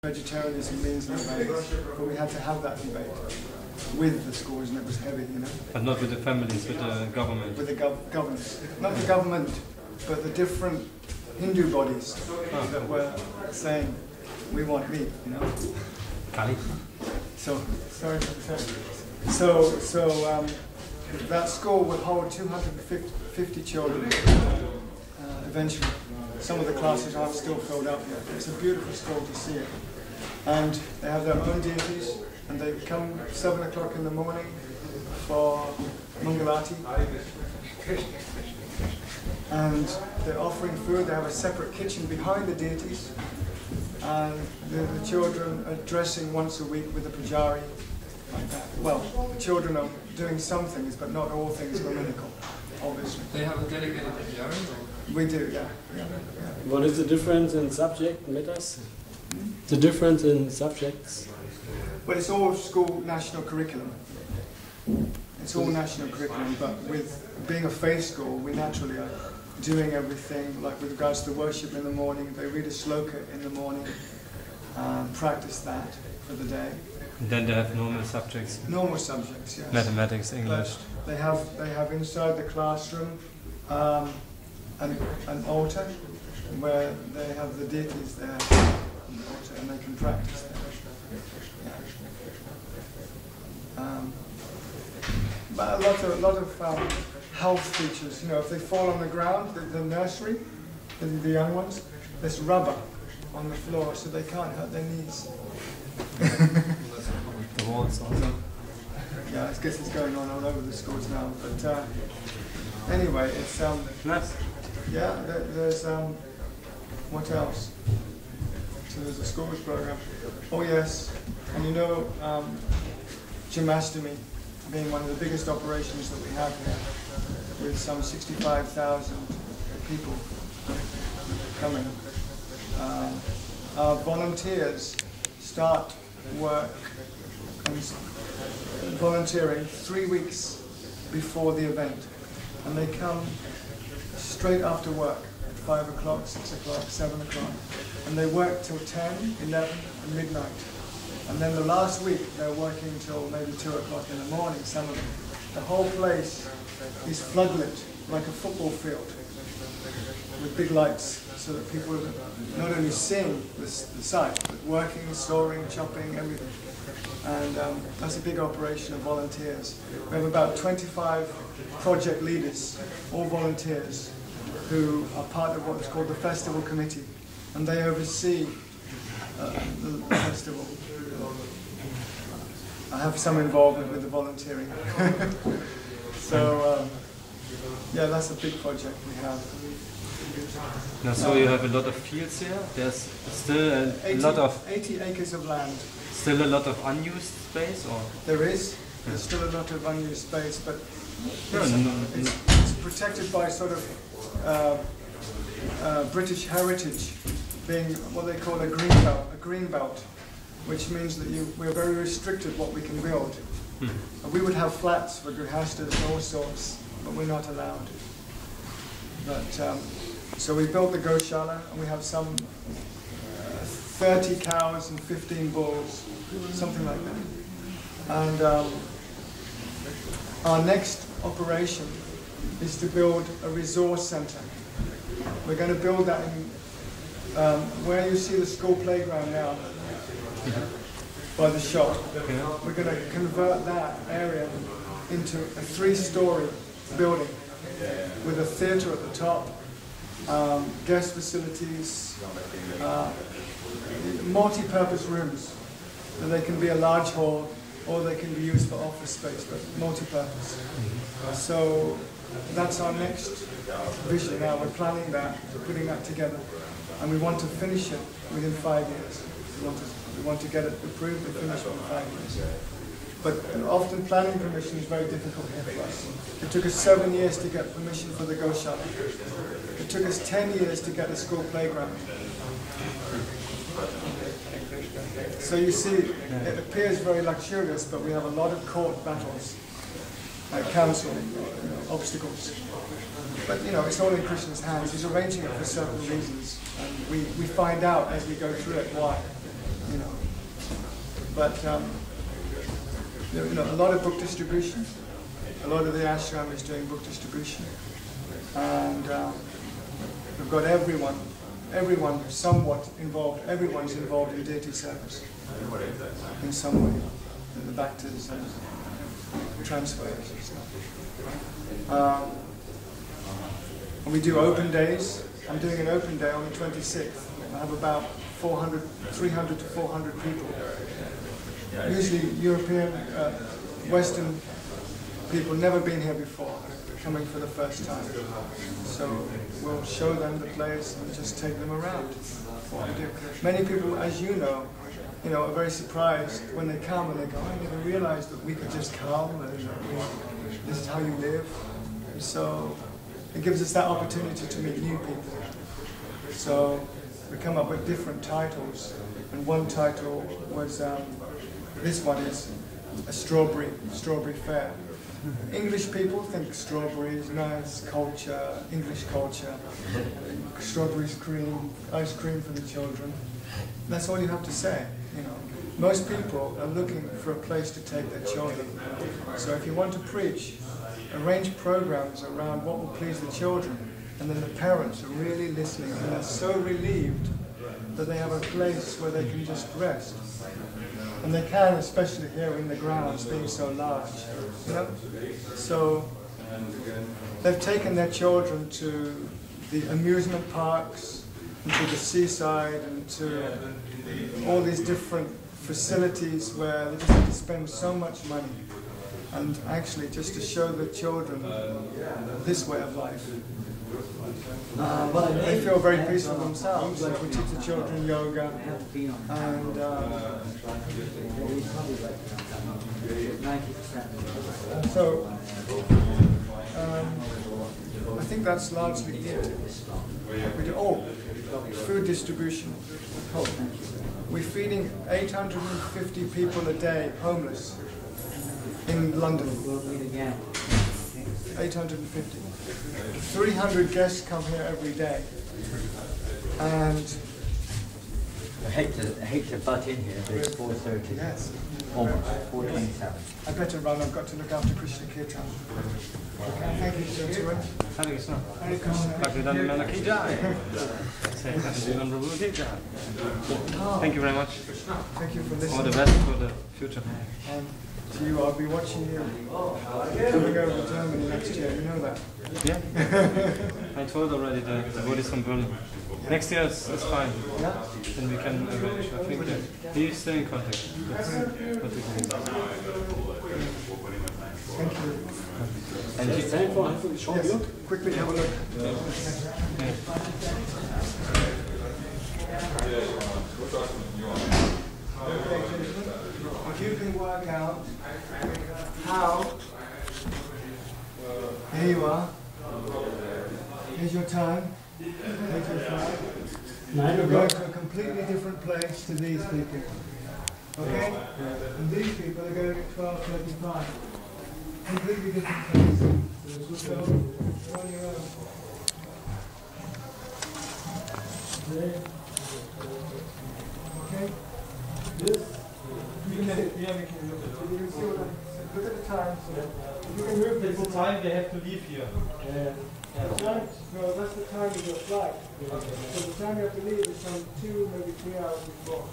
Vegetarianism means no babies, but we had to have that debate with the schools, and it was heavy, you know. But not with the families, with the government. With the government, not the government, but the different Hindu bodies that were saying we want meat, you know. Kali. So sorry for the So that school would hold 250 children eventually. Some of the classes aren't still filled up yet. It's a beautiful school to see it. And they have their own deities, and they come 7 o'clock in the morning for Mangalati. And they're offering food. They have a separate kitchen behind the deities. And the children are dressing once a week with a pujari, like that. Well, the children are doing some things, but not all things Brahminical, obviously. They have a dedicated pujari? We do, yeah. What is the difference in subject matters? The difference in subjects? Well, it's all school national curriculum. It's all national curriculum, but with being a faith school, we naturally are doing everything, like with regards to worship in the morning. They read a sloka in the morning, practice that for the day. And then they have normal subjects. Normal subjects, yes. Mathematics, English. But they have inside the classroom an altar where they have the deities there, on the altar, and they can practice there. Yeah. But a lot of health features. You know, if they fall on the ground, the nursery, the young ones, there's rubber on the floor, so they can't hurt their knees. The walls also. Yeah, I guess it's going on all over the schools now. But anyway, it's nice. Yeah, there's what else? So there's a schools program. Oh yes, and you know, Jamashtami being one of the biggest operations that we have here, with some 65,000 people coming. Our volunteers start work and volunteering 3 weeks before the event, and they come straight after work at 5 o'clock, 6 o'clock, 7 o'clock, and they work till 10, 11, and midnight. And then the last week they're working till maybe 2 o'clock in the morning, some of them. The whole place is floodlit like a football field with big lights, so that people are not only seeing the site, but working, sawing, chopping, everything. And that's a big operation of volunteers. We have about 25 project leaders, all volunteers, who are part of what's called the Festival Committee, and they oversee the festival. I have some involvement with the volunteering. So, yeah, that's a big project we have. Now, so you have a lot of fields here. There's still a lot of 80 acres of land. Still a lot of unused space, or there is. There's still a lot of unused space, but it's protected by sort of British heritage, being what they call a green belt, which means that we're very restricted what we can build. We would have flats for grihastas and all sorts, but we're not allowed. But so we built the Goshala, and we have some 30 cows and 15 bulls, something like that. And our next operation is to build a resource center. We're going to build that in where you see the school playground now, by the shop. We're going to convert that area into a 3-story building with a theatre at the top, guest facilities, multi-purpose rooms. So they can be a large hall, or they can be used for office space, but multi-purpose. So that's our next vision now. We're planning that, putting that together, and we want to finish it within 5 years. We want to get it approved and finished in 5 years. But often planning permission is very difficult here for us. It took us 7 years to get permission for the Goshala. It took us 10 years to get a school playground. So you see, it appears very luxurious, but we have a lot of court battles, like council obstacles. But you know, it's all in Krishna's hands. He's arranging it for certain reasons, and we find out as we go through it why. you know. But you know, a lot of book distribution. A lot of the ashram is doing book distribution, and we've got everyone who's somewhat involved. Everyone's involved in deity service in some way. In the bhaktas and transfers and stuff. And we do open days. I'm doing an open day on the 26th. I have about 300 to 400 people. Usually European, Western people, never been here before, coming for the first time. So we'll show them the place and just take them around. What we do. Many people, as you know, are very surprised when they come and they go, I never realized that we could just come and this is how you live. And so it gives us that opportunity to meet new people. So we come up with different titles, and one title was, this one is a strawberry fair. English people think strawberries, nice culture, English culture, strawberries, cream, ice cream for the children. That's all you have to say, you know. Most people are looking for a place to take their children. So if you want to preach, arrange programs around what will please the children, and then the parents are really listening and they're so relieved that they have a place where they can just rest. And they can, especially here in the grounds, being so large, you know. So they've taken their children to the amusement parks, and to the seaside, and to all these different facilities where they just have to spend so much money. And actually, just to show the children this way of life. They feel very peaceful themselves. Like we teach the children yoga, and so I think that's largely it. We do, food distribution. We're feeding 850 people a day, homeless, in London. 850. 300 guests come here every day. And I hate to butt in here, but it's 4:30. yes. Almost 4:27. I better run, I've got to look after Krishna Kirtan. Okay, thank you, gentlemen. Hare Krishna. Hare Krishna. Bhaktivedanta Ki Jai. Thank you very much. Thank you for listening. All the best for the future. And to you, I'll be watching you coming over to Germany next year, you know that? Yeah. I told already the devotees from Berlin. Next year is fine. Yeah? Then we can arrange. I think that he's still in contact. That's what we can do. Thank you. And he, Yes, quickly have a look. If you can work out how, here you are, here's your time, 8:05. You're going to a completely different place to these people. Okay? And these people are going at 12:35. Completely different place. So, you're on your own. Okay? You can see what look at the time. So you can move it's the time they have to leave here. That's right. No, that's the time of your flight. So the time you have to leave is some 2, maybe 3 hours before.